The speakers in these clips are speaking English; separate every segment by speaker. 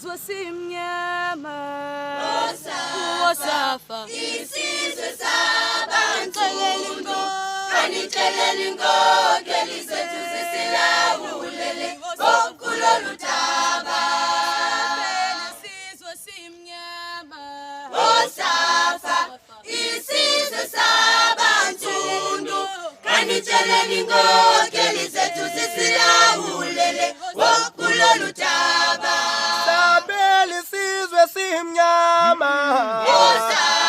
Speaker 1: isizwe simnyama
Speaker 2: Wosafa isizwe sabantu kanixelela inkokeli zethu zisilawulele kulolu daba.
Speaker 1: isizwe simnyama
Speaker 2: Wosafa isizwe sabantu kanixelela inkokeli zethu zisilawulele kulolu daba.
Speaker 3: Sabela isizwe simnyama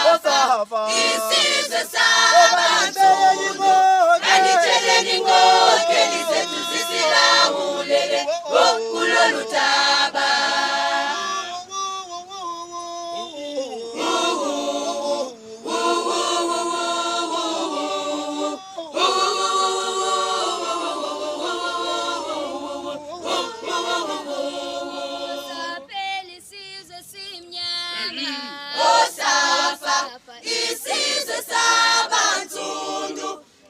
Speaker 2: Wosafa isizwe sabantu kanixelela inkokeli zethu zisilawulele kulolu daba. Wosafa isizwe sabantu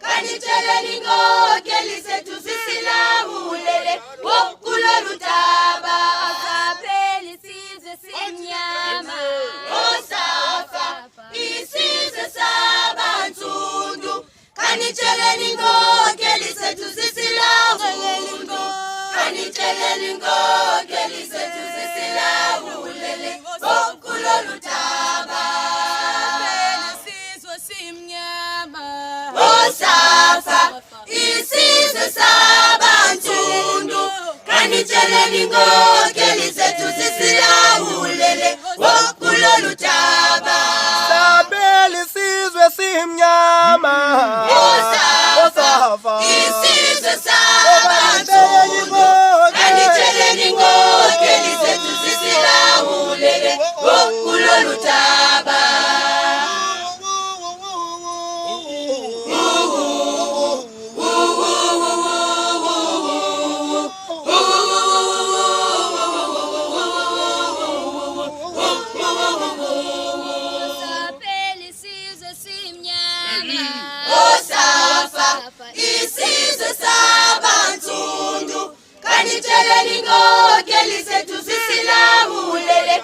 Speaker 2: kanixelela inkokeli zethu zisilawulele kulolu daba. Wosafa isizwe sabantu kanixelela inkokeli zethu zisilawulele kanixelela inkokeli zethu zisilawulele kulolu daba.
Speaker 1: isizwe simnyama
Speaker 2: Wosafa isizwe sabantu kanixelela inkokeli zethu zisilawulele kulolu daba.
Speaker 3: Sabela isizwe simnyama
Speaker 2: Wosafa isizwe sabantu kanixelela inkokeli zethu zisilawulele kulolu daba. Wosafa isizwe sabantu kanixelela inkokeli zethu zisilawulele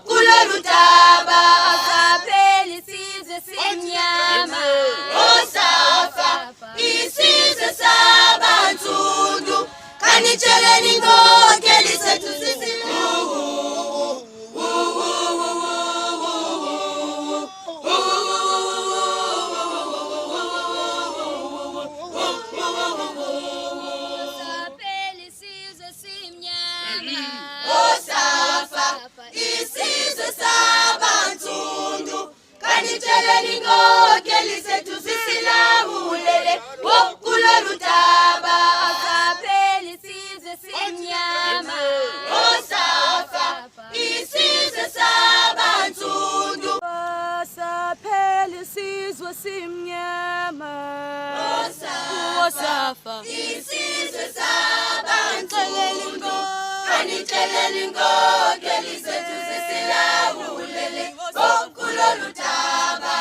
Speaker 2: kulolu daba. Wosafa isizwe sabantu kanixelela inkokeli zethu Wosafa isizwe sabantu kanixelela inkokeli zethu zisilawulele kulolu daba. Wosafa isizwe sabantu
Speaker 1: Saphela isizwe simnyama
Speaker 2: Wosafa isizwe sabantu kanixelela inkokeli zethu zisilawulele kulolu daba.